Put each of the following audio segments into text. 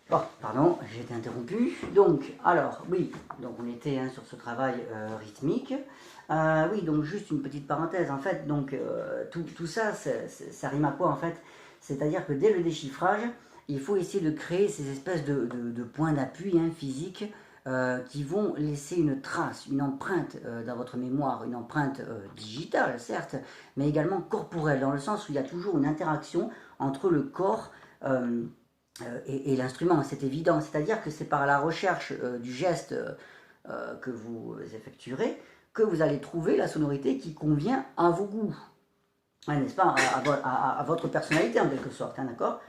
Bon, pardon, j'ai été interrompu. Donc, alors, oui, donc on était sur ce travail rythmique. Oui, donc juste une petite parenthèse, en fait, donc tout ça, ça rime à quoi en fait? C'est-à-dire que dès le déchiffrage, il faut essayer de créer ces espèces de points d'appui physiques qui vont laisser une trace, une empreinte dans votre mémoire, une empreinte digitale, certes, mais également corporelle, dans le sens où il y a toujours une interaction entre le corps et l'instrument, c'est évident. C'est-à-dire que c'est par la recherche du geste que vous effectuerez que vous allez trouver la sonorité qui convient à vos goûts, n'est-ce pas, à votre personnalité en quelque sorte, d'accord.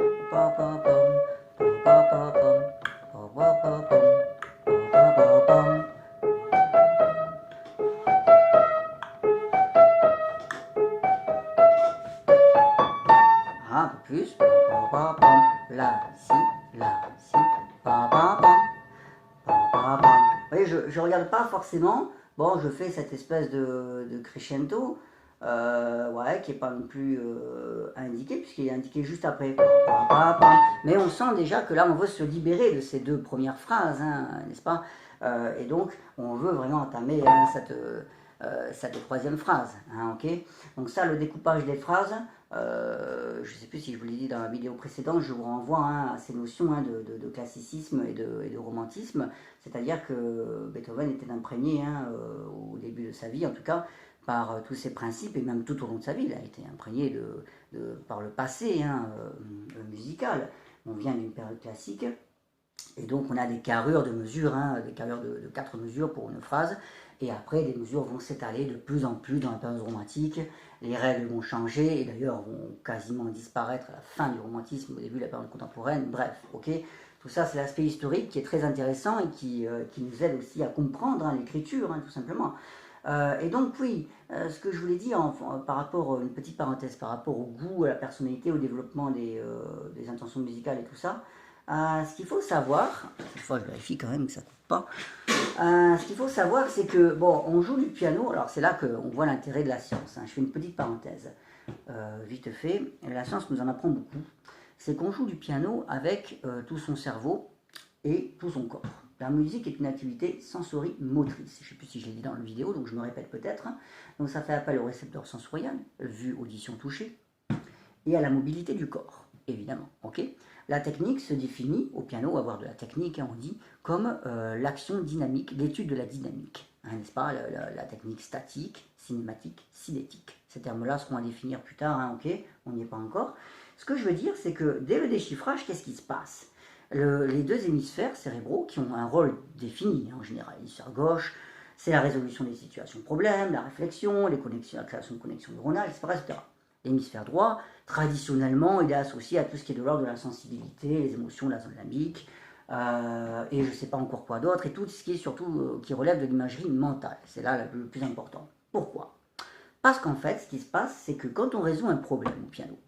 Un peu plus. La, si, la, si, vous voyez, je ne regarde pas forcément. Bon, je fais cette espèce de crescendo, ouais, qui n'est pas non plus indiqué, puisqu'il est indiqué juste après. Mais on sent déjà que là, on veut se libérer de ces deux premières phrases, n'est-ce pas? Et donc, on veut vraiment entamer cette troisième phrase, ok. Donc ça, le découpage des phrases, je ne sais plus si je vous l'ai dit dans la vidéo précédente, je vous renvoie à ces notions de classicisme et de romantisme, c'est-à-dire que Beethoven était imprégné au début de sa vie, en tout cas, par tous ces principes, et même tout au long de sa vie, il a été imprégné par le passé musical. On vient d'une période classique, et donc on a des carrures de mesures, des carrures de 4 mesures pour une phrase, et après les mesures vont s'étaler de plus en plus dans la période romantique, les règles vont changer, et d'ailleurs vont quasiment disparaître à la fin du romantisme, au début de la période contemporaine, bref, ok. Tout ça c'est l'aspect historique qui est très intéressant et qui nous aide aussi à comprendre l'écriture, tout simplement. Et donc oui, ce que je voulais dire par rapport, une petite parenthèse, par rapport au goût, à la personnalité, au développement des intentions musicales et tout ça, ce qu'il faut savoir, cette fois je vérifie quand même que ça ne coupe pas, ce qu'il faut savoir c'est que, bon, on joue du piano, alors c'est là qu'on voit l'intérêt de la science, je fais une petite parenthèse, vite fait, la science nous en apprend beaucoup, c'est qu'on joue du piano avec tout son cerveau et tout son corps. La musique est une activité sensorimotrice. Je ne sais plus si je l'ai dit dans la vidéo, donc je me répète peut-être. Donc ça fait appel au récepteur sensoriel, vue, audition, toucher, et à la mobilité du corps, évidemment. Ok. La technique se définit, au piano, avoir de la technique, on dit, comme l'action dynamique, l'étude de la dynamique. N'est-ce pas, la technique statique, cinématique, cinétique. Ces termes-là seront à définir plus tard, ok, on n'y est pas encore. Ce que je veux dire, c'est que dès le déchiffrage, qu'est-ce qui se passe? Les deux hémisphères cérébraux qui ont un rôle défini en général. L'hémisphère gauche, c'est la résolution des situations problèmes, la réflexion, les connexions, la création de connexions neuronales, etc. L'hémisphère droit, traditionnellement, il est associé à tout ce qui est de l'ordre de la sensibilité, les émotions, la zone limbique, et je ne sais pas encore quoi d'autre, et tout ce qui est surtout qui relève de l'imagerie mentale. C'est là le plus important. Pourquoi? Parce qu'en fait, ce qui se passe, c'est que quand on résout un problème au piano,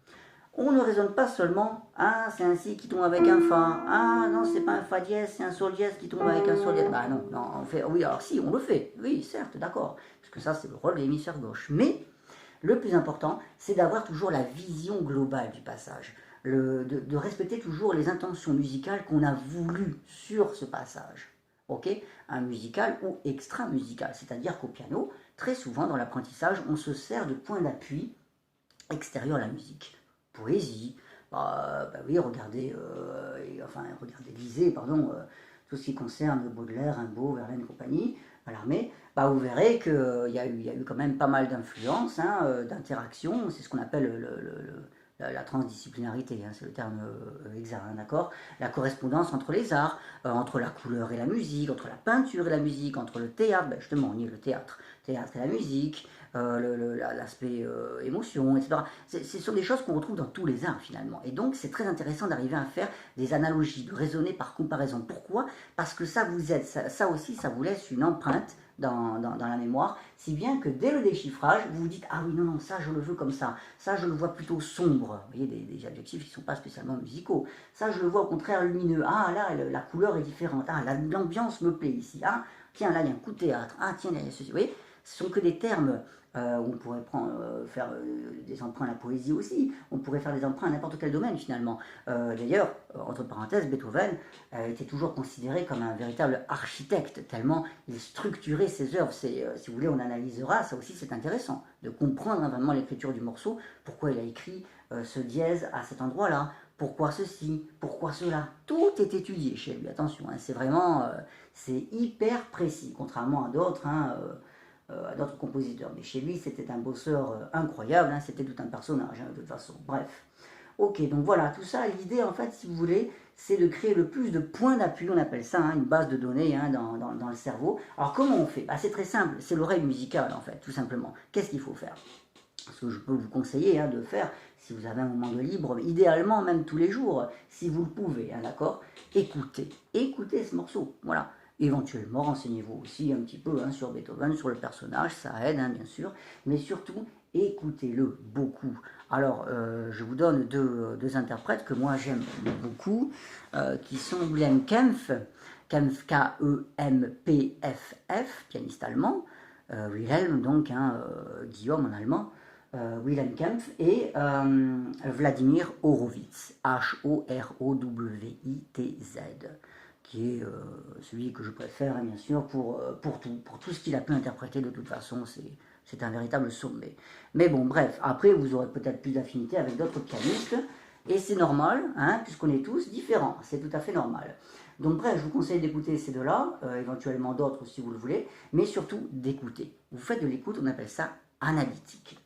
on ne raisonne pas seulement, ah c'est un si qui tombe avec un fa, ah non c'est pas un fa dièse, c'est un sol dièse qui tombe avec un sol dièse. Bah non, non, on fait, oui alors si, on le fait, oui certes, d'accord, parce que ça c'est le rôle de l'hémisphère gauche. Mais le plus important, c'est d'avoir toujours la vision globale du passage, de respecter toujours les intentions musicales qu'on a voulu sur ce passage. Ok, un musical ou extra-musical, c'est-à-dire qu'au piano, très souvent dans l'apprentissage, on se sert de points d'appui extérieurs à la musique. Poésie, oui, regardez lisez, tout ce qui concerne Baudelaire, Rimbaud, Verlaine et compagnie, Mallarmé, vous verrez qu'il y a eu quand même pas mal d'influences, d'interaction, c'est ce qu'on appelle la transdisciplinarité, c'est le terme exact, d'accord. La correspondance entre les arts, entre la couleur et la musique, entre la peinture et la musique, entre le théâtre, justement, on y est le théâtre et la musique, l'aspect émotion, etc. Ce sont des choses qu'on retrouve dans tous les arts finalement. Et donc c'est très intéressant d'arriver à faire des analogies, de raisonner par comparaison. Pourquoi? Parce que ça vous aide, ça aussi ça vous laisse une empreinte dans la mémoire, si bien que dès le déchiffrage, vous vous dites « Ah oui, non, non, ça je le veux comme ça je le vois plutôt sombre. » Vous voyez, des adjectifs qui ne sont pas spécialement musicaux. Ça, je le vois au contraire lumineux. Ah là, la couleur est différente. Ah, l'ambiance me plaît ici. Ah, tiens, là, il y a un coup de théâtre. Ah, tiens, il y a ceci. Vous voyez, Ce sont que des termes. On pourrait faire des emprunts à la poésie aussi, on pourrait faire des emprunts à n'importe quel domaine finalement. D'ailleurs, entre parenthèses, Beethoven était toujours considéré comme un véritable architecte, tellement il structurait ses œuvres. Si vous voulez, on analysera, ça aussi c'est intéressant, de comprendre vraiment l'écriture du morceau, pourquoi il a écrit ce dièse à cet endroit-là, pourquoi ceci, pourquoi cela. Tout est étudié chez lui, attention, hein, c'est vraiment, c'est hyper précis, contrairement à d'autres, à d'autres compositeurs. Mais chez lui, c'était un bosseur incroyable, hein, c'était tout un personnage, hein, de toute façon. Bref. Ok, donc voilà, tout ça, l'idée, en fait, si vous voulez, c'est de créer le plus de points d'appui, on appelle ça, hein, une base de données hein, dans le cerveau. Alors, comment on fait? C'est très simple, c'est l'oreille musicale, en fait, tout simplement. Qu'est-ce qu'il faut faire? Ce que je peux vous conseiller hein, de faire, si vous avez un moment de libre, idéalement même tous les jours, si vous le pouvez, hein, d'accord? Écoutez ce morceau, voilà. Éventuellement, renseignez-vous aussi un petit peu hein, sur Beethoven, sur le personnage, ça aide hein, bien sûr, mais surtout, écoutez-le beaucoup. Alors, je vous donne deux interprètes que moi j'aime beaucoup, qui sont Wilhelm Kempff, K-E-M-P-F-F, pianiste allemand, Wilhelm, donc, hein, Guillaume en allemand, Wilhelm Kempff, et Vladimir Horowitz, H-O-R-O-W-I-T-Z, qui est celui que je préfère, hein, bien sûr, pour tout ce qu'il a pu interpréter. De toute façon, c'est un véritable sommet. Mais bon, bref, après, vous aurez peut-être plus d'affinité avec d'autres pianistes, et c'est normal, hein, puisqu'on est tous différents, c'est tout à fait normal. Donc bref, je vous conseille d'écouter ces deux-là, éventuellement d'autres si vous le voulez, mais surtout d'écouter. Vous faites de l'écoute, on appelle ça analytique.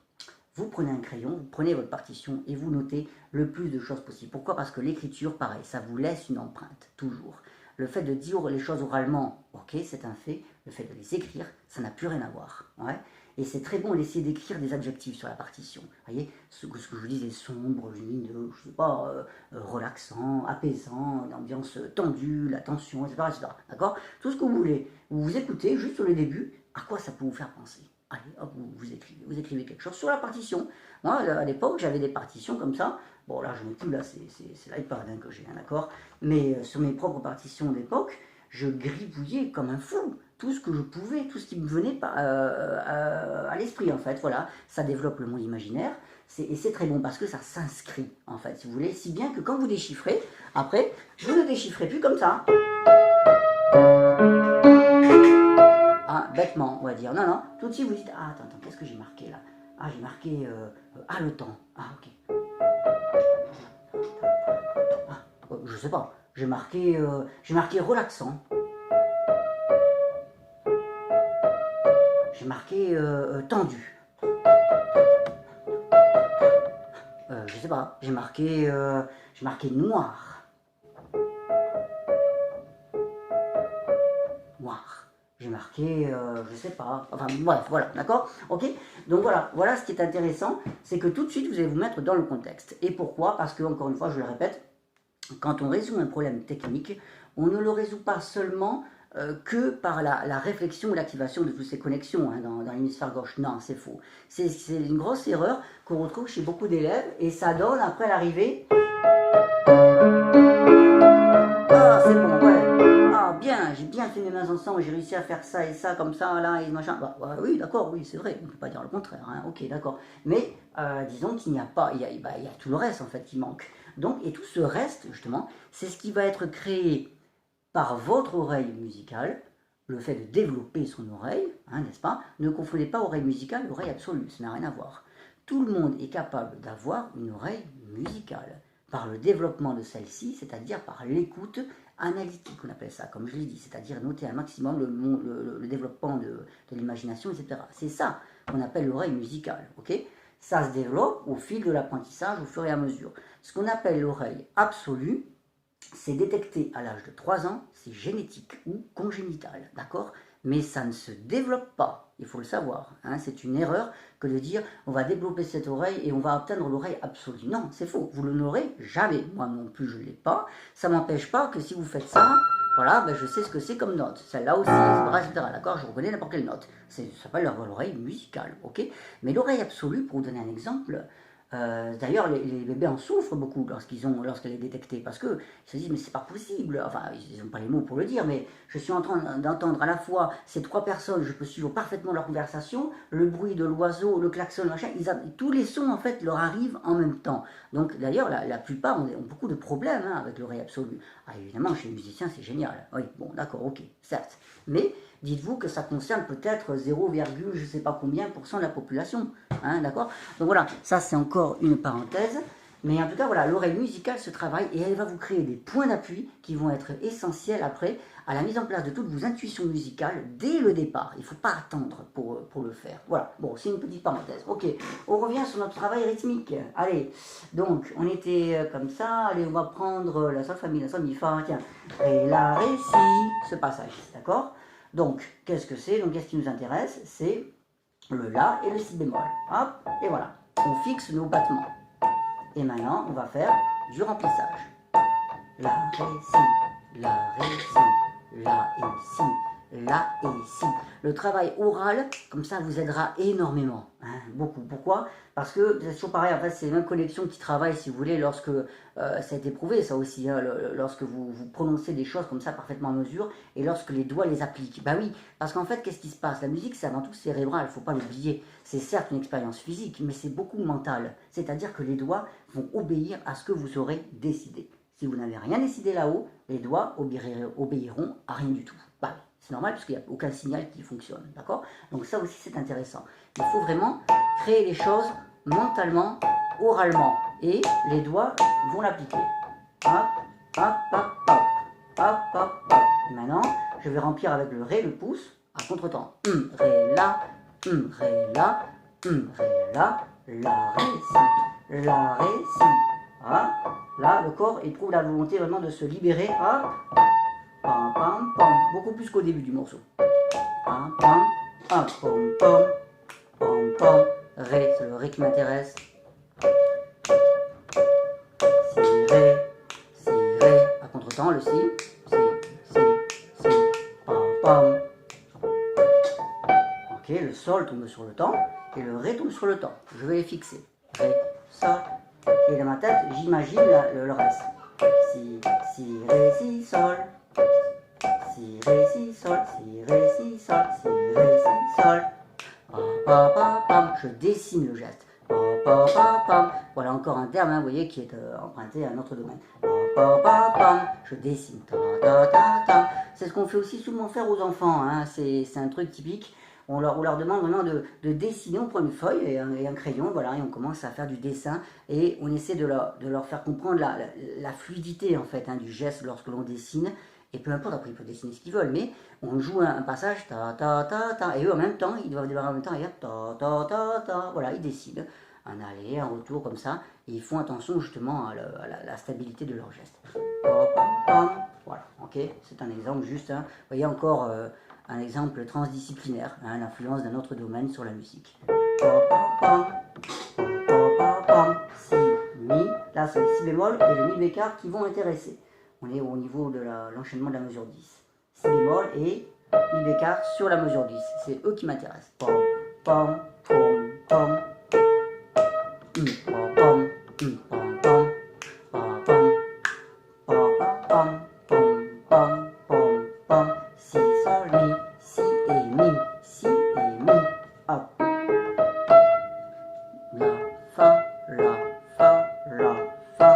Vous prenez un crayon, vous prenez votre partition et vous notez le plus de choses possible. Pourquoi? Parce que l'écriture, pareil, ça vous laisse une empreinte, toujours. Le fait de dire les choses oralement, ok, c'est un fait. Le fait de les écrire, ça n'a plus rien à voir. Ouais. Et c'est très bon d'essayer d'écrire des adjectifs sur la partition. Vous voyez, ce que je vous disais, sombre, lumineux, je sais pas, relaxant, apaisant, une ambiance tendue, la tension, etc. etc. D'accord? Tout ce que vous voulez. Vous écoutez juste sur le début, à quoi ça peut vous faire penser. Allez, hop, vous écrivez quelque chose sur la partition. Moi, à l'époque, j'avais des partitions comme ça. Bon, là, je n'ai plus, là, c'est l'iPad hein, que j'ai, hein, d'accord? Mais sur mes propres partitions d'époque, je gribouillais comme un fou tout ce que je pouvais, tout ce qui me venait à l'esprit, en fait. Voilà, ça développe le monde imaginaire. Et c'est très bon parce que ça s'inscrit, en fait, si vous voulez. Si bien que quand vous déchiffrez, après, vous ne déchiffrez plus comme ça. Ah, bêtement, on va dire. Non, non, tout de suite vous dites, ah, attends, qu'est-ce que j'ai marqué là? Ah, j'ai marqué, le temps. Ah, ok. Ah, je sais pas, j'ai marqué relaxant. J'ai marqué tendu. Je sais pas, j'ai marqué noir. Noir. J'ai marqué, je sais pas, enfin bref, voilà, d'accord? Ok? Donc voilà ce qui est intéressant, c'est que tout de suite vous allez vous mettre dans le contexte. Et pourquoi? Parce que, encore une fois, je le répète, quand on résout un problème technique, on ne le résout pas seulement que par la réflexion ou l'activation de toutes ces connexions hein, dans l'hémisphère gauche. Non, c'est faux. C'est une grosse erreur qu'on retrouve chez beaucoup d'élèves et ça donne après l'arrivée. Ah, c'est bon, ouais. Ah, bien, j'ai bien fait mes mains ensemble, j'ai réussi à faire ça et ça, comme ça, là, et machin. Bah, oui, d'accord, oui, c'est vrai, on ne peut pas dire le contraire, hein, ok, d'accord. Mais disons qu'il n'y a pas, il y a tout le reste en fait qui manque. Donc, et tout ce reste, justement, c'est ce qui va être créé par votre oreille musicale, le fait de développer son oreille, hein, n'est-ce pas? Ne confondez pas oreille musicale et oreille absolue, ça n'a rien à voir. Tout le monde est capable d'avoir une oreille musicale par le développement de celle-ci, c'est-à-dire par l'écoute analytique, on appelle ça, comme je l'ai dit, c'est-à-dire noter un maximum le développement de l'imagination, etc. C'est ça qu'on appelle l'oreille musicale, ok? Ça se développe au fil de l'apprentissage, au fur et à mesure. Ce qu'on appelle l'oreille absolue, c'est détecté à l'âge de 3 ans, c'est génétique ou congénital, d'accord? Mais ça ne se développe pas, il faut le savoir. Hein, c'est une erreur que de dire on va développer cette oreille et on va atteindre l'oreille absolue. Non, c'est faux, vous ne l'aurez jamais. Moi non plus, je ne l'ai pas. Ça ne m'empêche pas que si vous faites ça, voilà, ben je sais ce que c'est comme note. Celle-là aussi, etc. D'accord? Je reconnais n'importe quelle note. Ça s'appelle l'oreille musicale, ok? Mais l'oreille absolue, pour vous donner un exemple, D'ailleurs, les bébés en souffrent beaucoup lorsqu'elle est détectée, parce qu'ils se disent, mais c'est pas possible, enfin, ils n'ont pas les mots pour le dire, mais je suis en train d'entendre à la fois ces trois personnes, je peux suivre parfaitement leur conversation, le bruit de l'oiseau, le klaxon, machin, tous les sons, en fait, leur arrivent en même temps. Donc, d'ailleurs, la plupart ont beaucoup de problèmes hein, avec l'oreille absolue. Ah, évidemment, chez les musiciens, c'est génial. Oui, bon, d'accord, ok, certes. Mais, dites-vous que ça concerne peut-être 0, je sais pas combien % de la population. Hein, d'accord. Donc voilà, ça c'est encore une parenthèse. Mais en tout cas, voilà, l'oreille musicale se travaille et elle va vous créer des points d'appui qui vont être essentiels après à la mise en place de toutes vos intuitions musicales dès le départ. Il ne faut pas attendre pour le faire. Voilà, bon, c'est une petite parenthèse. Ok, on revient sur notre travail rythmique. Allez, donc, on était comme ça. Allez, on va prendre la sol, fa, mi, la sol, mi, fa. Tiens, ré, la, ré, si, ce passage, d'accord. Donc, qu'est-ce que c'est? Donc, qu'est-ce qui nous intéresse? C'est le La et le Si bémol. Hop, et voilà. On fixe nos battements. Et maintenant, on va faire du remplissage. La, Ré, Si, La, Ré, Si, La et Si, La et Si. Le travail oral, comme ça, vous aidera énormément. Hein, beaucoup. Pourquoi? Parce que c'est toujours pareil, en fait, c'est les mêmes connexions qui travaillent, si vous voulez, lorsque ça a été prouvé, ça aussi, hein, lorsque vous prononcez des choses comme ça parfaitement à mesure, et lorsque les doigts les appliquent. Bah oui, parce qu'en fait, qu'est-ce qui se passe? La musique, c'est avant tout cérébral, il ne faut pas l'oublier. C'est certes une expérience physique, mais c'est beaucoup mental. C'est-à-dire que les doigts vont obéir à ce que vous aurez décidé. Si vous n'avez rien décidé là-haut, les doigts obéiront à rien du tout. Bah, c'est normal parce qu'il n'y a aucun signal qui fonctionne, d'accord? Donc ça aussi c'est intéressant. Il faut vraiment créer les choses mentalement, oralement, et les doigts vont l'appliquer. Hop, hop, hop, hop, hop, hop, hop. Et maintenant, je vais remplir avec le Ré, le pouce, à contre-temps. Ré, la, Ré, la, Ré, la, Ré, si, la, Ré, si. Voilà. Là, le corps éprouve la volonté vraiment de se libérer. Hop. Pam, pam, pam. Beaucoup plus qu'au début du morceau. Pam, pam, pam, pam, pam, pam, pam. Ré, c'est le Ré qui m'intéresse. Si, Ré. À contre-temps, le Si. Si. Pam, pam. Ok, le Sol tombe sur le temps et le Ré tombe sur le temps. Je vais les fixer. Ré, Sol. Et dans ma tête, j'imagine le reste. Si, Ré, Si, Sol. Si, Ré, Si, Sol. Si, Ré, Si, Sol. Si, Ré, Si, Sol. Pa, pa, pa, pam. Je dessine le geste. Pa, pa, pa, pam. Voilà encore un terme, hein, vous voyez, qui est emprunté à un autre domaine. Pa, pa, pa, pam. Je dessine. Ta, ta, ta, ta. C'est ce qu'on fait aussi souvent faire aux enfants. Hein. C'est un truc typique. On leur demande vraiment de dessiner, on prend une feuille et un crayon, voilà, et on commence à faire du dessin et on essaie de leur faire comprendre la fluidité en fait hein, du geste lorsque l'on dessine. Et peu importe, après ils peuvent dessiner ce qu'ils veulent, mais on joue un passage, ta ta ta ta, et eux en même temps, ils doivent démarrer en même temps, et ta ta ta ta, voilà, ils décident un aller, un retour comme ça, et ils font attention justement à la stabilité de leur geste. Voilà, ok, c'est un exemple juste, hein. Vous voyez encore un exemple transdisciplinaire, hein, l'influence d'un autre domaine sur la musique. Si, mi, là c'est le si bémol et le mi bécard qui vont intéresser. On est au niveau de l'enchaînement de la mesure 10. Si bémol et mi bécard sur la mesure 10. C'est eux qui m'intéressent. Pom, pom, pom, pom. Pom, pom, pom, pom, pom. Pom, pom, pom, pom, pom, pom, pom. Si, sol, mi, si et mi, si et mi. Hop. La, fa, la, fa, la, fa.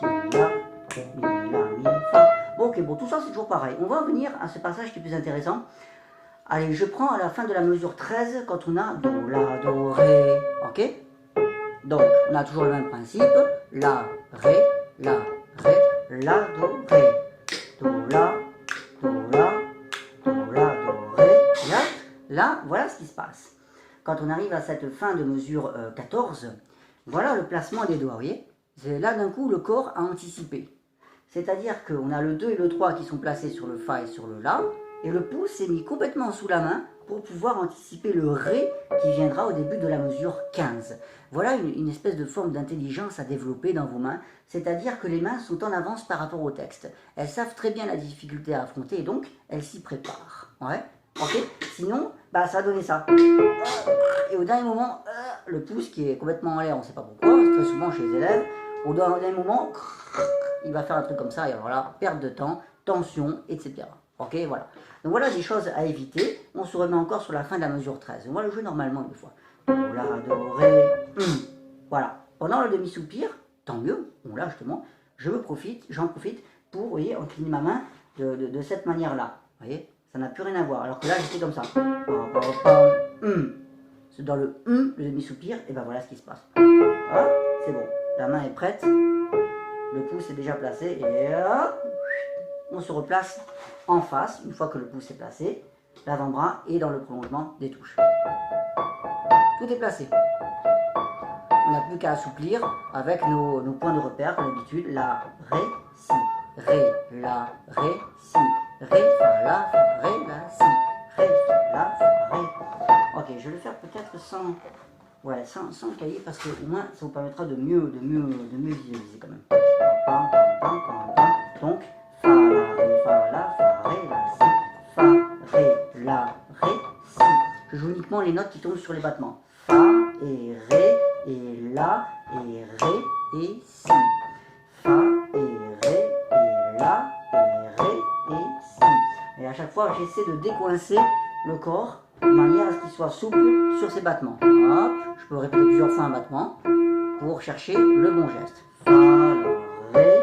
Mi, la, mi, fa. Bon, ok, bon, tout ça c'est toujours pareil. On va venir à ce passage qui est plus intéressant. Allez, je prends à la fin de la mesure 13 quand on a Do, La, Do, Ré. Ok? Donc, on a toujours le même principe. La, Ré, La, Do, Ré. Do, La, Do, La, Do, La, Do, Ré. Là, voilà ce qui se passe. Quand on arrive à cette fin de mesure 14, voilà le placement des doigts, vous voyez? Là, d'un coup, le corps a anticipé. C'est-à-dire qu'on a le 2 et le 3 qui sont placés sur le Fa et sur le La, et le pouce est mis complètement sous la main pour pouvoir anticiper le Ré qui viendra au début de la mesure 15. Voilà une espèce de forme d'intelligence à développer dans vos mains, c'est-à-dire que les mains sont en avance par rapport au texte. Elles savent très bien la difficulté à affronter et donc elles s'y préparent. Ouais, ok. Sinon, bah, ça va donner ça. Et au dernier moment, le pouce qui est complètement en l'air, on ne sait pas pourquoi, très souvent chez les élèves, au dernier moment, il va faire un truc comme ça, et alors là, perte de temps, tension, etc. Ok, voilà. Donc voilà des choses à éviter. On se remet encore sur la fin de la mesure 13. On va le jouer normalement une fois. Do, la, do, ré, Voilà. Pendant le demi-soupir, tant mieux, bon là justement, j'en profite pour, vous voyez, incliner ma main de cette manière-là. Vous voyez, ça n'a plus rien à voir. Alors que là, j'étais comme ça. C'est dans le demi-soupir, et ben voilà ce qui se passe. Hop, c'est bon. La main est prête. Le pouce est déjà placé et hop, on se replace en face. Une fois que le pouce est placé, l'avant-bras est dans le prolongement des touches. Tout est placé. On n'a plus qu'à assouplir avec nos points de repère comme d'habitude. La, ré, si. Ré, la, ré, si. Ré, fa, la, fa, ré, la, si. Ré, fa, la, fa, ré. Ok, je vais le faire peut-être sans le cahier parce que au moins ça vous permettra de mieux visualiser quand même. Donc, fa, la, fa, ré, la, si. Fa, ré, la, ré, si. Je joue uniquement les notes qui tombent sur les battements. Fa et ré et la et ré et si. Fa et ré et la et ré et si. Et à chaque fois, j'essaie de décoincer le corps de manière à ce qu'il soit souple sur ces battements. Hop, je peux répéter plusieurs fois un battement pour chercher le bon geste. Fa, la, ré,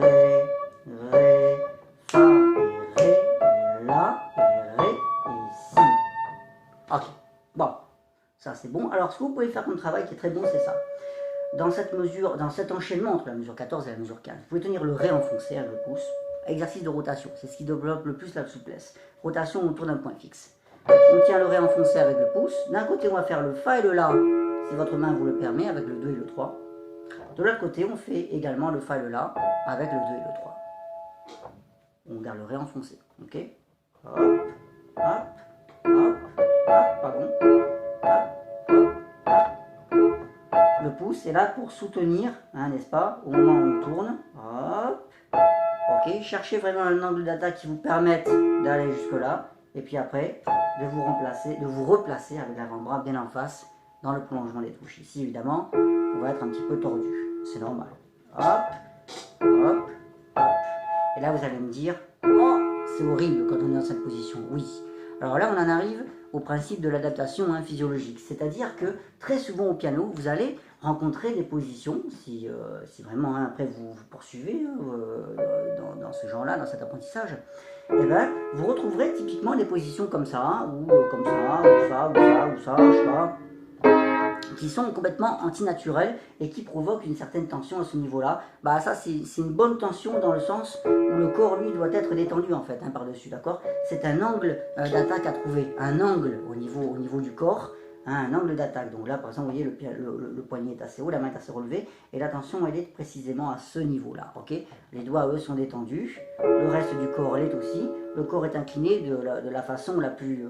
ré, ré, fa et ré et la et ré et si. Ok, bon, ça c'est bon. Alors ce que vous pouvez faire comme travail qui est très bon, c'est ça. Dans cette mesure, dans cet enchaînement entre la mesure 14 et la mesure 15, vous pouvez tenir le ré enfoncé avec le pouce. Exercice de rotation, c'est ce qui développe le plus la souplesse. Rotation autour d'un point fixe. On tient le ré enfoncé avec le pouce. D'un côté, on va faire le fa et le la, si votre main vous le permet, avec le 2 et le 3. De l'autre côté, on fait également le fa et le la, avec le 2 et le 3. On garde le ré enfoncé. Ok. Hop, hop, hop, hop, pardon. Hop, hop, hop. Le pouce est là pour soutenir, hein, n'est-ce pas, au moment où on tourne. Hop. Ok, cherchez vraiment un angle d'attaque qui vous permette d'aller jusque là. Et puis après, de vous replacer avec l'avant-bras bien en face dans le prolongement des touches. Ici, évidemment, on va être un petit peu tordu. C'est normal. Hop, hop, hop. Et là, vous allez me dire, oh, c'est horrible quand on est dans cette position. Oui. Alors là, on en arrive au principe de l'adaptation physiologique. C'est-à-dire que très souvent au piano, vous allez rencontrer des positions, si vraiment après vous poursuivez dans ce genre-là, dans cet apprentissage, et ben, vous retrouverez typiquement des positions comme ça, ou comme ça, ou ça, ou ça, ou ça, je sais pas, qui sont complètement antinaturelles et qui provoquent une certaine tension à ce niveau-là. Bah ça c'est une bonne tension dans le sens où le corps lui doit être détendu en fait, par-dessus, d'accord. C'est un angle d'attaque à trouver, un angle au niveau du corps, hein, un angle d'attaque. Donc là par exemple vous voyez le poignet est assez haut, la main est assez relevée et la tension elle est précisément à ce niveau-là, ok. Les doigts eux sont détendus, le reste du corps l'est aussi, le corps est incliné de la façon la plus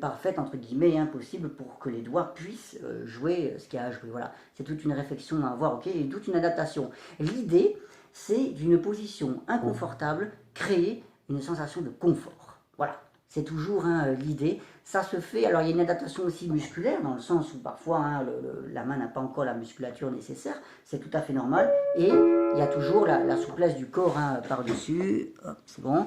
parfaite, entre guillemets, possible pour que les doigts puissent jouer ce qu'il y a à jouer. Voilà, c'est toute une réflexion à avoir, ok, et toute une adaptation. L'idée, c'est d'une position inconfortable, créer une sensation de confort. Voilà, c'est toujours l'idée. Ça se fait, alors il y a une adaptation aussi musculaire, dans le sens où parfois la main n'a pas encore la musculature nécessaire, c'est tout à fait normal, et il y a toujours la souplesse du corps par-dessus, c'est bon,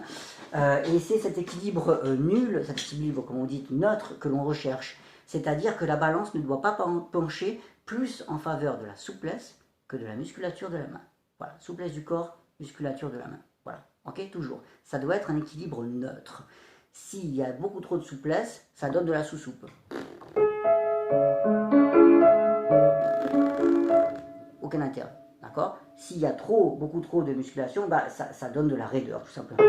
et c'est cet équilibre nul, cet équilibre, comme on dit, neutre, que l'on recherche, c'est-à-dire que la balance ne doit pas pencher plus en faveur de la souplesse que de la musculature de la main. Voilà, souplesse du corps, musculature de la main, voilà, ok, toujours. Ça doit être un équilibre neutre. S'il y a beaucoup trop de souplesse, ça donne de la sous-soupe. Aucun intérêt, d'accord? S'il y a beaucoup trop de musculation, bah, ça donne de la raideur, tout simplement.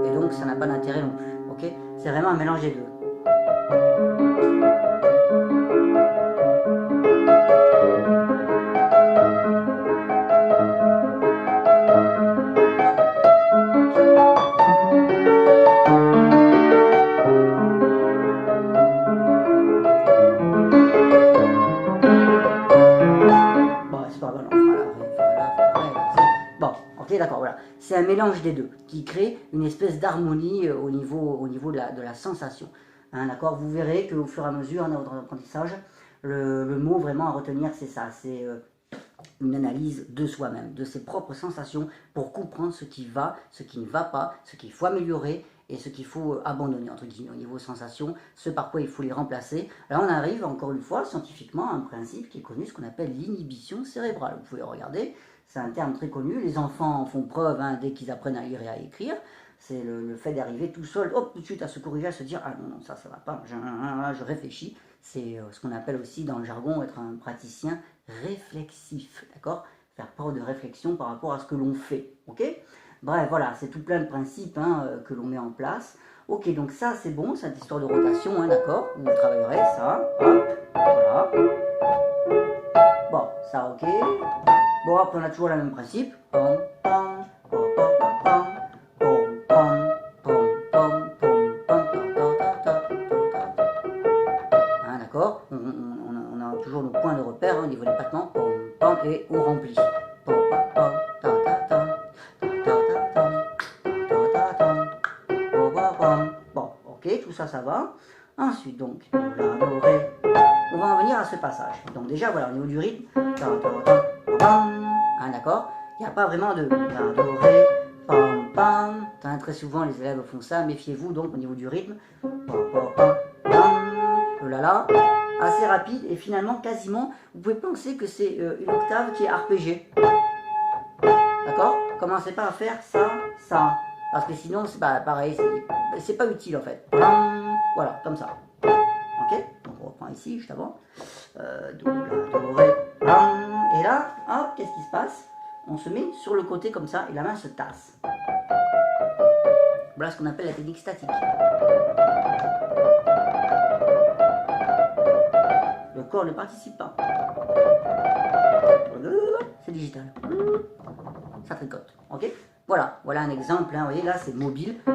Et donc, ça n'a pas d'intérêt non plus, ok? C'est vraiment un mélange des deux. D'accord, voilà. C'est un mélange des deux qui crée une espèce d'harmonie au niveau de la sensation. Hein, d'accord? Vous verrez qu'au fur et à mesure dans votre apprentissage, le mot vraiment à retenir, c'est ça, c'est une analyse de soi-même, de ses propres sensations pour comprendre ce qui va, ce qui ne va pas, ce qu'il faut améliorer et ce qu'il faut abandonner entre guillemets au niveau sensations, ce par quoi il faut les remplacer. Là on arrive encore une fois scientifiquement à un principe qui est connu, ce qu'on appelle l'inhibition cérébrale. Vous pouvez regarder, c'est un terme très connu, les enfants en font preuve hein, dès qu'ils apprennent à lire et à écrire. C'est le fait d'arriver tout seul, hop, tout de suite à se corriger, à se dire ah non, ça va pas, je réfléchis. C'est ce qu'on appelle aussi dans le jargon être un praticien réflexif, d'accord? Faire preuve de réflexion par rapport à ce que l'on fait, ok? Bref, voilà, c'est tout plein de principes hein, que l'on met en place. Ok, donc ça c'est bon, cette histoire de rotation, hein, d'accord? Vous travaillerez ça, hop, voilà. Bon, ça ok. Bon, après on a toujours le même principe. Pom, pom, pom, pom, pom, pom, pom, pom, pom, pom, pom, hein, d'accord? On a toujours nos points de repère hein, au niveau des battements. Pom, pom, et on remplit. Pom, pom, pom, ta, ta, ta, ta, ta, ta, ta, pom, pom, pom. Bon, ok, tout ça, ça va. Ensuite, donc, do, la, do, ré. On va en venir à ce passage. Donc déjà, voilà, au niveau du rythme, ta, ta, ta, pam, hein, d'accord? Il n'y a pas vraiment de la, do, ré, pam, pam. Hein, très souvent, les élèves font ça. Méfiez-vous donc au niveau du rythme. Pam, pam, pam, pam, le la, la. Assez rapide et finalement, quasiment, vous pouvez penser que c'est une octave qui est arpégée. D'accord? Commencez pas à faire ça, ça. Parce que sinon, c'est pas pareil, c'est pas utile en fait. Voilà, comme ça. Ok? Donc on reprend ici, juste avant. Do, la, do, ré, et là, hop, qu'est-ce qui se passe? On se met sur le côté comme ça et la main se tasse. Voilà ce qu'on appelle la technique statique. Le corps ne participe pas. C'est digital. Ça tricote. Ok? Voilà, voilà un exemple. Hein, vous voyez, là, c'est mobile. Et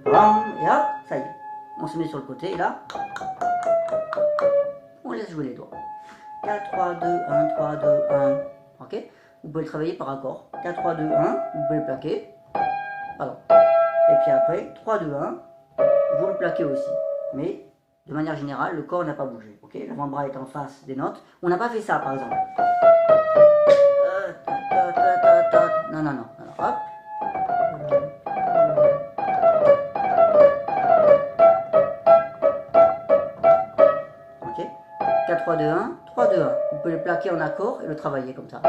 hop, ça y est. On se met sur le côté et là, on laisse jouer les doigts. 4, 3, 2, 1, 3, 2, 1. Ok? Vous pouvez le travailler par accord. 4, 3, 2, 1. Vous pouvez le plaquer. Pardon. Et puis après, 3, 2, 1. Vous le plaquez aussi. Mais de manière générale, le corps n'a pas bougé. Ok? L'avant-bras est en face des notes. On n'a pas fait ça, par exemple. Non, non, non. Alors, hop. Ok? 4, 3, 2, 1. 3, 2, 1. Vous pouvez le plaquer en accord et le travailler comme ça.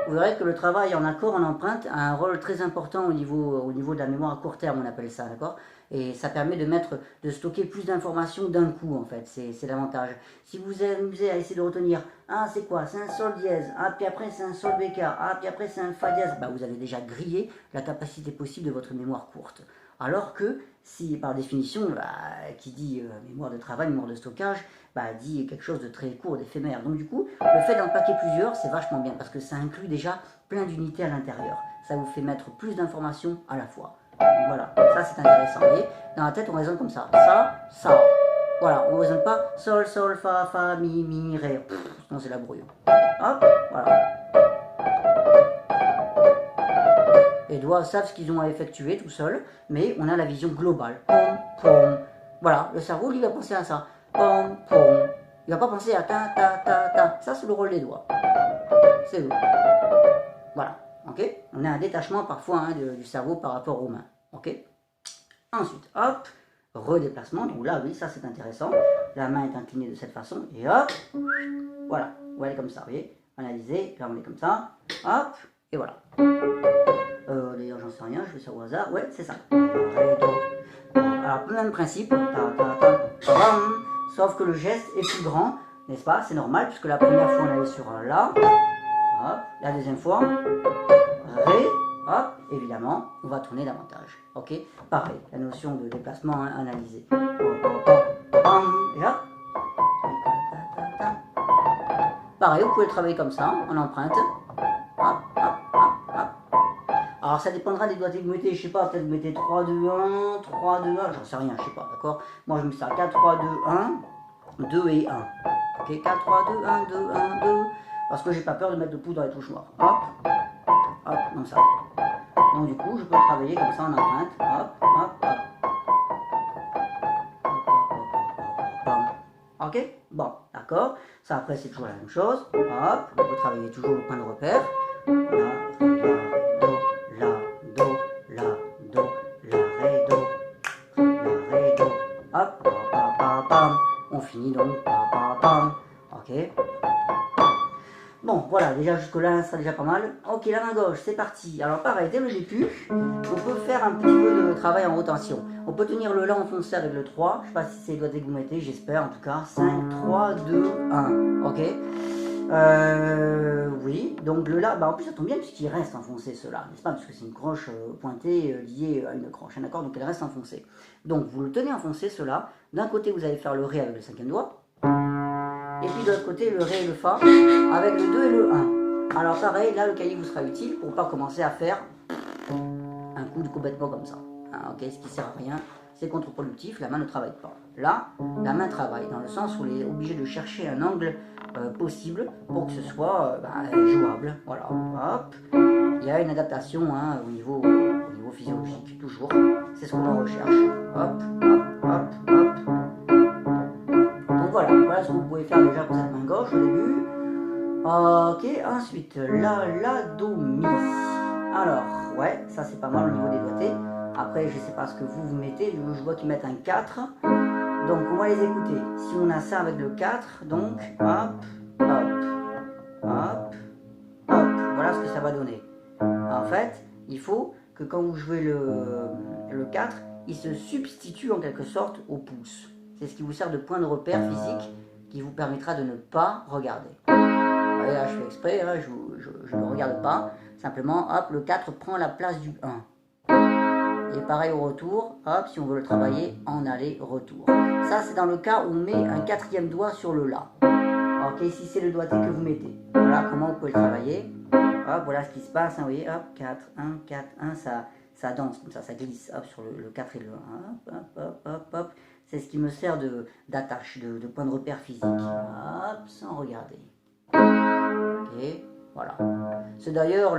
Vous verrez que le travail en accord, en empreinte, a un rôle très important au niveau de la mémoire à court terme, on appelle ça, d'accord? Et ça permet de stocker plus d'informations d'un coup, en fait, c'est l'avantage. Si vous vous amusez à essayer de retenir, ah, c'est quoi? C'est un sol dièse, ah, puis après c'est un sol bécard, ah, puis après c'est un fa dièse, bah, vous avez déjà grillé la capacité possible de votre mémoire courte. Alors que, si par définition, bah, qui dit mémoire de travail, mémoire de stockage, bah, dit quelque chose de très court, d'éphémère. Donc du coup, le fait d'en plaquer plusieurs, c'est vachement bien, parce que ça inclut déjà plein d'unités à l'intérieur. Ça vous fait mettre plus d'informations à la fois. Donc voilà, ça c'est intéressant. Vous voyez, dans la tête, on raisonne comme ça. Ça, ça. Voilà, on ne raisonne pas sol, sol, fa, fa, mi, ré. Non, c'est la brouille. Hop, voilà. Les doigts savent ce qu'ils ont à effectuer tout seuls, mais on a la vision globale. Pom, pom. Voilà, le cerveau, lui, va penser à ça. Pom, pom. Il va pas penser à ta, ta, ta, ta. Ça, c'est le rôle des doigts. C'est eux. Voilà, ok? On a un détachement parfois hein, du cerveau par rapport aux mains, ok? Ensuite, hop, redéplacement. Donc là, oui, ça, c'est intéressant. La main est inclinée de cette façon, et hop, voilà. Vous voyez comme ça, vous voyez? Analysez, là, on est comme ça. Hop, et voilà. D'ailleurs, j'en sais rien, je fais ça au hasard. Ouais, c'est ça. Alors, même principe. Sauf que le geste est plus grand, n'est-ce pas? C'est normal, puisque la première fois, on allait sur la. Hop. La deuxième fois, ré. Hop. Évidemment, on va tourner davantage. Ok? Pareil, la notion de déplacement hein, analysée. Et hop. Pareil, vous pouvez le travailler comme ça, en empreinte. Hop, hop, hop, hop. Alors ça dépendra des doigts que vous mettez, je sais pas, peut-être vous mettez 3, 2, 1, 3, 2, 1, j'en sais rien, je sais pas, d'accord? Moi je mets ça 4, 3, 2, 1, 2 et 1. Ok, 4, 3, 2, 1, 2, 1, 2. Parce que j'ai pas peur de mettre de poudre dans les touches noires. Hop, hop, comme ça. Donc du coup, je peux travailler comme ça en empreinte. Hop, hop, hop. Ok? Bon, d'accord. Ça, après, c'est toujours la même chose. Hop, vous travaillez toujours le point de repère. La, ré, do, la, do, la, ré, do, la, ré, do. Hop, pa, pa, pa, pam. On finit donc, pa, pa, pam. Ok? Bon, voilà, déjà jusque-là, ça déjà pas mal. Ok, la main gauche, c'est parti. Alors pareil, dès le début, on peut faire un petit peu de travail en rotation. On peut tenir le La enfoncé avec le 3. Je sais pas si c'est les doigts que vous mettez, j'espère en tout cas. 5, 3, 2, 1. Ok. Oui, donc le La, bah en plus ça tombe bien puisqu'il reste enfoncé cela, n'est-ce pas? Parce que c'est une croche pointée liée à une croche, d'accord? Donc elle reste enfoncée. Donc vous le tenez enfoncé cela. D'un côté, vous allez faire le Ré avec le 5e doigt. Et puis de l'autre côté, le Ré et le Fa avec le 2 et le 1. Alors pareil, là le cahier vous sera utile pour pas commencer à faire un coup de complètement comme ça. Ah, ok, ce qui sert à rien, c'est contre-productif, la main ne travaille pas. Là, la main travaille, dans le sens où elle est obligée de chercher un angle possible pour que ce soit jouable. Voilà, hop. Il y a une adaptation hein, au niveau physiologique, toujours. C'est ce qu'on recherche. Hop, hop, hop, hop. Donc voilà ce que vous pouvez faire déjà pour cette main gauche au début. Ok, ensuite, La, Do, Mi. Alors, ouais, ça c'est pas mal au niveau des doigtés. Après, je sais pas ce que vous mettez, je vois qu'ils mettent un 4. Donc, on va les écouter. Si on a ça avec le 4, donc, hop, hop, hop, hop. Voilà ce que ça va donner. En fait, il faut que quand vous jouez le 4, il se substitue en quelque sorte au pouce. C'est ce qui vous sert de point de repère physique qui vous permettra de ne pas regarder. Vous voyez, là, je fais exprès, hein, je ne regarde pas. Simplement, hop, le 4 prend la place du 1. Et pareil au retour, hop, si on veut le travailler en aller-retour. Ça, c'est dans le cas où on met un 4e doigt sur le La. Ok, si c'est le doigté que vous mettez. Voilà comment vous pouvez le travailler. Hop, voilà ce qui se passe, hein, vous voyez, hop, 4, 1, 4, 1, ça danse comme ça glisse, hop, sur le 4 et le 1, hop, hop, hop, hop, hop. C'est ce qui me sert d'attache, de point de repère physique. Hop, sans regarder. Ok, voilà. C'est d'ailleurs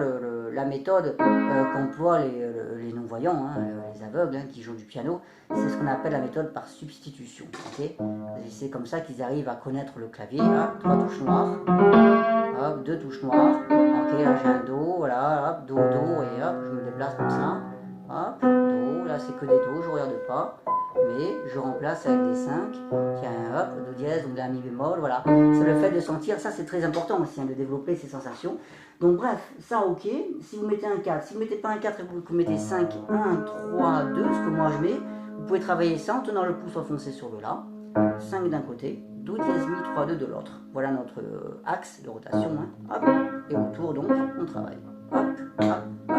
la méthode qu'emploient les non-voyants, hein, les aveugles hein, qui jouent du piano. C'est ce qu'on appelle la méthode par substitution. Okay, c'est comme ça qu'ils arrivent à connaître le clavier. Hop, 3 touches noires. Hop, 2 touches noires. Ok, là j'ai un Do, voilà, hop, Do, Do, et hop, je me déplace comme ça. Hop, Do, là c'est que des Do, je ne regarde pas. Mais je remplace avec des 5. Tiens, hop, Do dièse, donc de la Mi bémol, voilà. C'est le fait de sentir, ça c'est très important aussi, hein, de développer ces sensations. Donc bref, ça ok, si vous mettez un 4, si vous ne mettez pas un 4 et que vous mettez 5, 1, 3, 2, ce que moi je mets, vous pouvez travailler ça en tenant le pouce enfoncé sur le La. 5 d'un côté, Do dièse Mi, 3, 2 de l'autre. Voilà notre axe de rotation, hein. Hop, et autour donc, on travaille. Hop, hop, hop.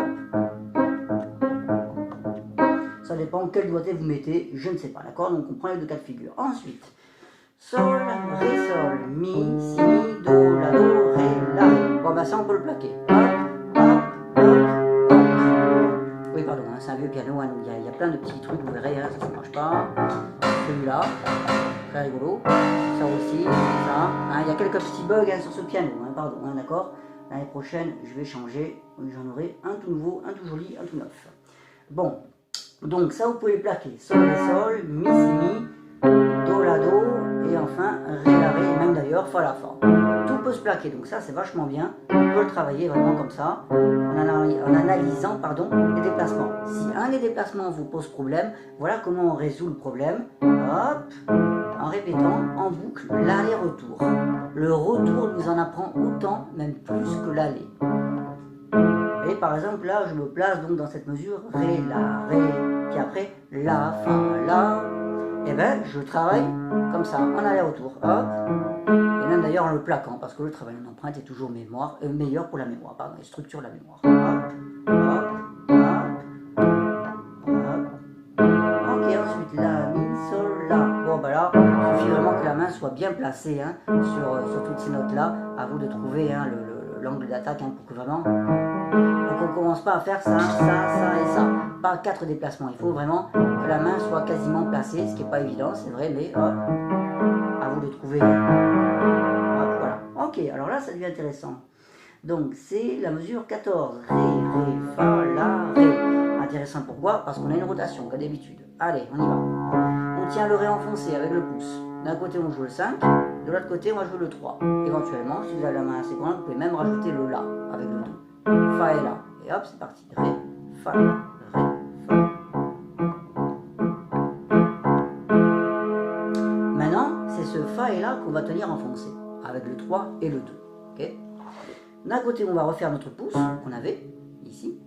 Ça dépend quel doigté vous mettez, je ne sais pas, d'accord? Donc on prend les deux cas de figure. Ensuite, Sol, Ré, Sol, Mi, Si, Mi, Do, La, Do, Ré, La, Ré. Bon bah ça on peut le plaquer. Hop, hop, hop, hop. Oui pardon, hein, c'est un vieux piano, hein, il y a plein de petits trucs, vous verrez, hein, ça ne marche pas. Celui-là, très rigolo. Ça aussi, ça. Hein, il y a quelques petits bugs hein, sur ce piano, hein, pardon, hein, d'accord? L'année prochaine, je vais changer, j'en aurai un tout nouveau, un tout joli, un tout neuf. Bon. Donc ça vous pouvez le plaquer, Sol, Ré, Sol, Mi, Si, Mi, Do, La, Do, et enfin Ré, La, Ré, et même d'ailleurs Fa, La, Fa. Tout peut se plaquer, donc ça c'est vachement bien, on peut le travailler vraiment comme ça, en analysant les déplacements. Si un des déplacements vous pose problème, voilà comment on résout le problème, hop, en répétant en boucle l'aller-retour. Le retour nous en apprend autant, même plus que l'aller. Et par exemple là je me place donc dans cette mesure Ré, La, Ré, puis après La, Fa, La, et ben je travaille comme ça, en aller-retour, hop, et même d'ailleurs en le plaquant, parce que le travail en empreinte est toujours meilleur pour la mémoire, pardon, il structure la mémoire, hop, hop, hop, hop, ok, ensuite La, Mi, Sol, La, bon ben là, il suffit vraiment que la main soit bien placée hein, sur toutes ces notes là, à vous de trouver hein, l'angle d'attaque hein, pour que vraiment... Donc on ne commence pas à faire ça, ça, ça et ça. Pas 4 déplacements. Il faut vraiment que la main soit quasiment placée, ce qui n'est pas évident, c'est vrai, mais hop, à vous de trouver. Hop, voilà. Ok, alors là ça devient intéressant. Donc c'est la mesure 14. Ré, Ré, Fa, La, Ré. Intéressant pourquoi? Parce qu'on a une rotation, comme d'habitude. Allez, on y va. On tient le Ré enfoncé avec le pouce. D'un côté, on joue le 5, de l'autre côté, on va jouer le 3. Éventuellement, si vous avez la main assez grande, vous pouvez même rajouter le La avec le Do. Fa et La. Et hop, c'est parti. Ré, Fa, Ré, Fa. Maintenant, c'est ce Fa et La qu'on va tenir enfoncé, avec le 3 et le 2. Okay. D'un côté, on va refaire notre pouce qu'on avait ici.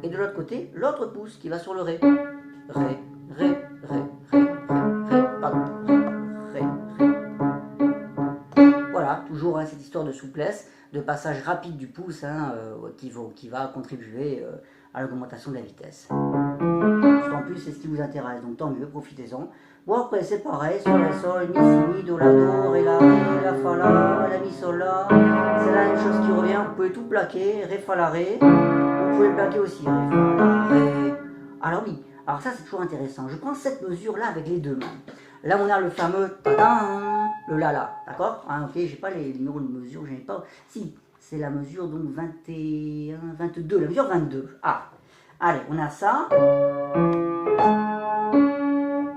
Et de l'autre côté, l'autre pouce qui va sur le Ré. Ré, Ré, Ré, Ré, Ré, pardon. Ré, Ré. Voilà, toujours hein, cette histoire de souplesse, de passage rapide du pouce hein, qui va contribuer à l'augmentation de la vitesse. En plus, c'est ce qui vous intéresse, donc tant mieux, profitez-en. Bon, après, c'est pareil, sur la sol, mi, si, mi, do, la, do, ré, la, fa, la, mi, sol, la. C'est la même chose qui revient, vous pouvez tout plaquer, ré, fa, la, ré. Vous pouvez le plaquer aussi, ré, fa, la, ré. Alors oui, alors ça c'est toujours intéressant. Je prends cette mesure-là avec les deux mains. Là, on a le fameux tadam, le la, d'accord hein, ok, j'ai pas les numéros de mesure, je n'ai pas. Si, c'est la mesure donc 21, 22, la mesure 22. Ah, allez, on a ça.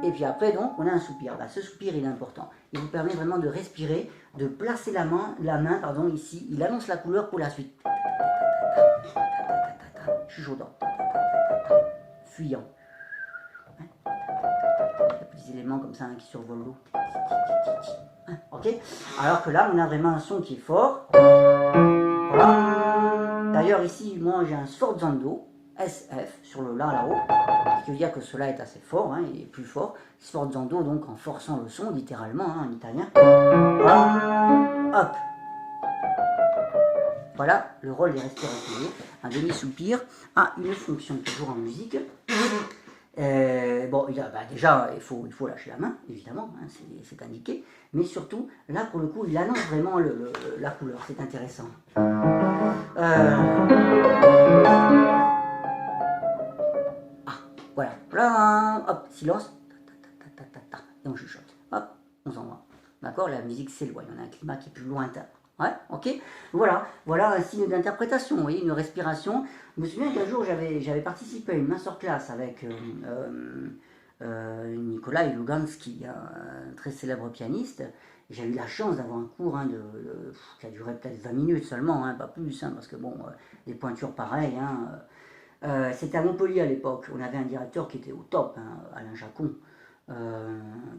Et puis après, donc, on a un soupir. Bah, ce soupir, il est important. Il vous permet vraiment de respirer, de placer la main ici. Il annonce la couleur pour la suite. Chuchotant. Fuyant. Des petits éléments comme ça hein, qui survolent l'eau. Hein, ok. Alors que là, on a vraiment un son qui est fort. Voilà. D'ailleurs, ici, moi, j'ai un sforzando. SF sur le La là-haut, ce qui veut dire que cela est assez fort, hein, il est plus fort. Sforzando donc en forçant le son, littéralement hein, en italien. Hop. Voilà le rôle des respirations. Un demi-soupir a une fonction toujours en musique. Bon, déjà, il faut lâcher la main, évidemment, hein, c'est indiqué. Mais surtout, là, pour le coup, il annonce vraiment la couleur. C'est intéressant. Voilà, hop, silence, et on chuchote, hop, on s'en va. D'accord, la musique s'éloigne, on a un climat qui est plus lointain. Ouais, ok. Voilà un signe d'interprétation, vous voyez, une respiration. Je me souviens qu'un jour, j'avais participé à une masterclass avec Nikolai Lugansky, un très célèbre pianiste. J'ai eu la chance d'avoir un cours hein, qui a duré peut-être 20 minutes seulement, hein, pas plus, hein, parce que bon, des pointures pareilles, c'était à Montpellier à l'époque. On avait un directeur qui était au top, hein, Alain Jacon,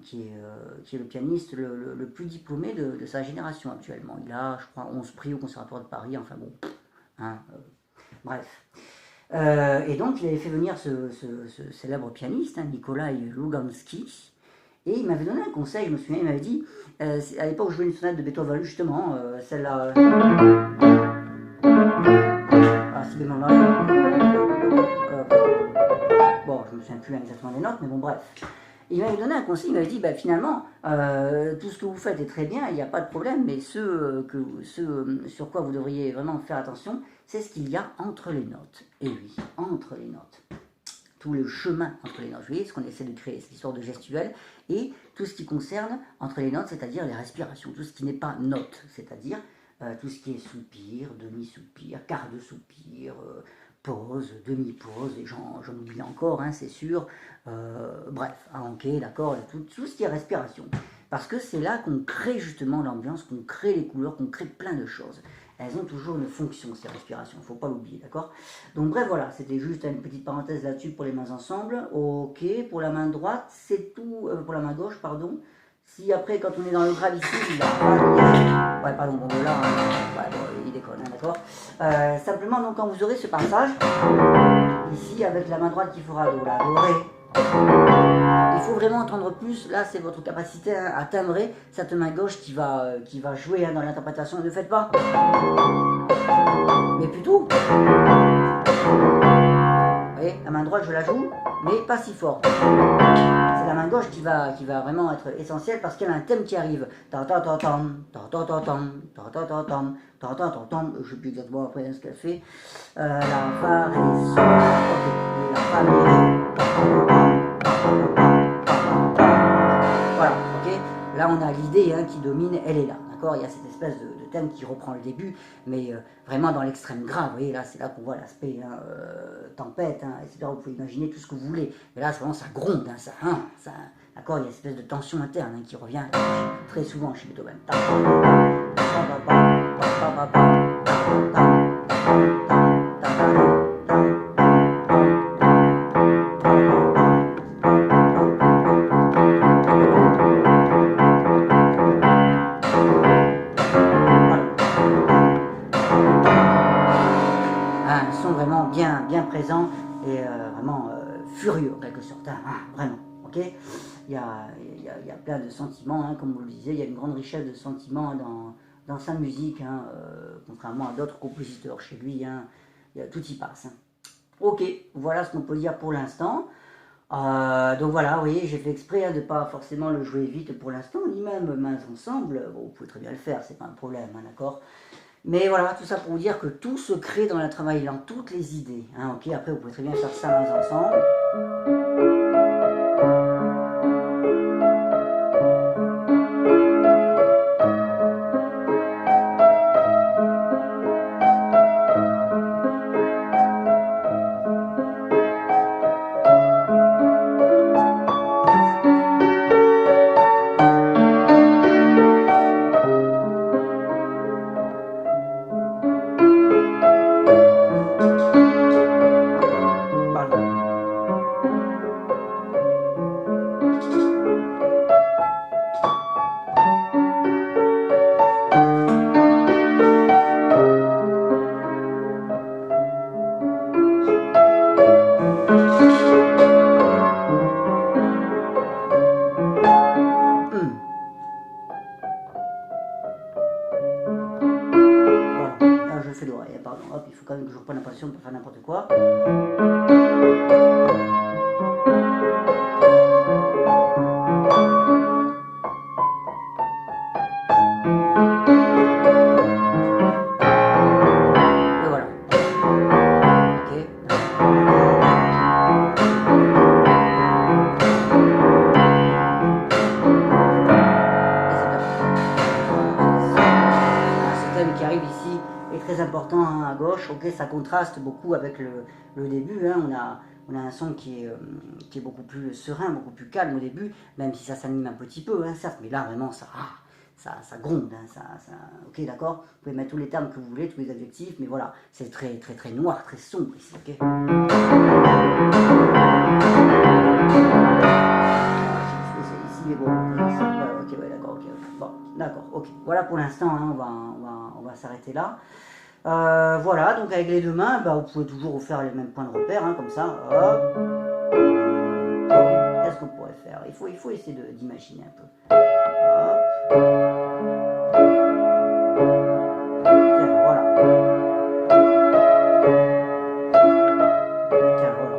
qui est le pianiste le plus diplômé de sa génération actuellement. Il a, je crois, 11 prix au Conservatoire de Paris, enfin bon, hein, bref. Et donc, il avait fait venir ce célèbre pianiste, hein, Nikolai Lugansky, et il m'avait donné un conseil, je me souviens, il m'avait dit, à l'époque je jouais une sonate de Beethoven, justement, celle-là... si bémol là, bon, je me souviens plus exactement des notes, mais bon, bref. Il m'avait donné un conseil, il m'avait dit, finalement, tout ce que vous faites est très bien, il n'y a pas de problème, mais ce sur quoi vous devriez vraiment faire attention, c'est ce qu'il y a entre les notes. Et oui, entre les notes. Tout le chemin entre les notes. Vous voyez ce qu'on essaie de créer, cette histoire de gestuelle, et tout ce qui concerne entre les notes, c'est-à-dire les respirations, tout ce qui n'est pas note, c'est-à-dire tout ce qui est soupir, demi-soupir, quart de soupir, pause, demi-pause, et j'en oublie encore, hein, c'est sûr. Bref, ok, d'accord, tout ce qui est respiration. Parce que c'est là qu'on crée justement l'ambiance, qu'on crée les couleurs, qu'on crée plein de choses. Elles ont toujours une fonction, ces respirations, il ne faut pas l'oublier, d'accord? Donc bref, voilà, c'était juste une petite parenthèse là-dessus pour les mains ensemble. Ok, pour la main droite, c'est tout, pour la main gauche, pardon. Si après, quand on est dans le grave ici, il va pas... Ouais, pardon, bon, là, ouais, bon, il déconne, hein, d'accord. Simplement, donc, quand vous aurez ce passage, ici, avec la main droite qui fera do, la, do, ré, il faut vraiment entendre plus, là, c'est votre capacité hein, à timbrer cette main gauche qui va jouer hein, dans l'interprétation. Ne faites pas. Mais plutôt... Vous voyez, la main droite, je la joue, mais pas si fort. C'est la main gauche qui va vraiment être essentielle parce qu'elle a un thème qui arrive. Je ne sais plus exactement après ce qu'elle fait. La fa, ré, sol, la fa, ré. Voilà, ok. Là, on a l'idée hein, qui domine, elle est là. D'accord, il y a cette espèce de thème qui reprend le début, mais vraiment dans l'extrême grave. Vous voyez, là, c'est là qu'on voit l'aspect tempête, hein, etc. Vous pouvez imaginer tout ce que vous voulez. Mais là, c'est vraiment, ça gronde, hein, D'accord, il y a une espèce de tension interne hein, qui revient très souvent chez Beethoven. Un son vraiment bien présent et vraiment furieux en quelque sorte, hein, vraiment, ok. Il y a plein de sentiments, hein, comme vous le disiez, il y a une grande richesse de sentiments dans sa musique, hein, contrairement à d'autres compositeurs chez lui, hein, tout y passe. Hein. Ok, voilà ce qu'on peut dire pour l'instant. Donc voilà, vous voyez, j'ai fait exprès hein, de ne pas forcément le jouer vite pour l'instant, ni même mains ensemble. Bon, vous pouvez très bien le faire, c'est pas un problème, hein, d'accord. Mais voilà, tout ça pour vous dire que tout se crée dans le travail lent, toutes les idées. Hein, ok, après vous pouvez très bien faire ça mains ensemble. Je fais l'oreille, pardon, hop, il faut quand même que je reprenne la position pour faire n'importe quoi. Et voilà. Ok. Ce thème qui arrive ici est très important hein, à gauche, ok, ça contraste beaucoup avec le début, hein, on a un son qui est beaucoup plus serein, beaucoup plus calme au début, même si ça s'anime un petit peu, hein, certes, mais là vraiment ça gronde, hein, ok d'accord, vous pouvez mettre tous les termes que vous voulez, tous les adjectifs, mais voilà, c'est très noir, très sombre ici, ok. Ici, mais bon, voilà, ok, ouais, d'accord, ok, bon, d'accord, ok, voilà pour l'instant, hein, on va s'arrêter là. Voilà, donc avec les deux mains, bah, vous pouvez toujours refaire les mêmes points de repère, hein, comme ça. Qu'est-ce qu'on pourrait faire? Il faut essayer d'imaginer un peu. Hop. Tiens, voilà. Tiens, voilà.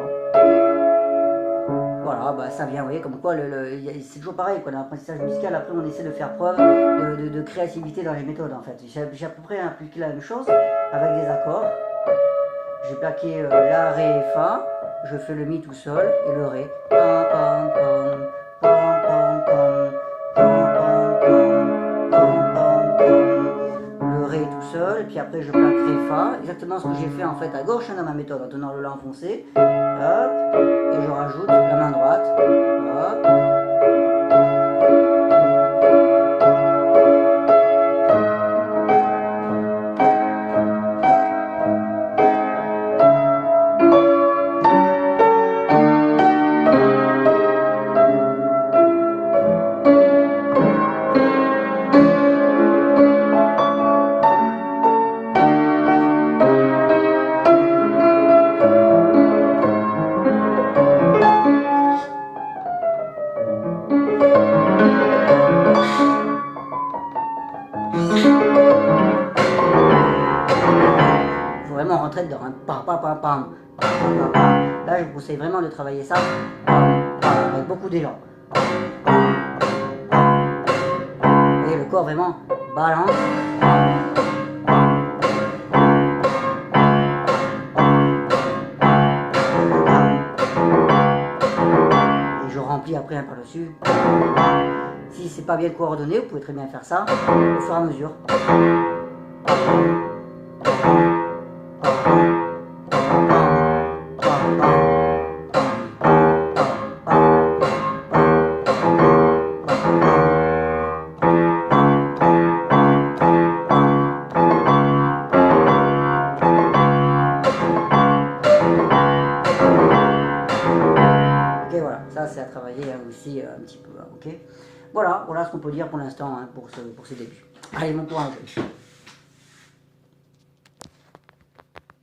Voilà, bah, ça vient, vous voyez, comme quoi, c'est toujours pareil, quoi, dans l'apprentissage musical, après on essaie de faire preuve de créativité dans les méthodes, en fait. J'ai à peu près appliqué la même chose avec des accords. J'ai plaqué la, ré et fa, je fais le mi tout seul et le ré. Pam, pam, pam, pam, pam, pam, pam, pam, pam, pam, pam. Le ré tout seul, et puis après je plaque ré fa, exactement ce que j'ai fait en fait à gauche hein, dans ma méthode, en tenant le la enfoncé. Hop, et je rajoute la main droite. Hop. Vraiment rentrer dedans, hein. Pam, pam, pam, pam, pam, pam, pam. Là, je vous conseille vraiment de travailler ça avec beaucoup d'élan. Vous voyez, le corps vraiment balance. Et je remplis après un par-dessus. Si c'est pas bien coordonné, vous pouvez très bien faire ça au fur et à mesure. Voilà ce qu'on peut dire pour l'instant hein, pour ces débuts. Allez, bon courage.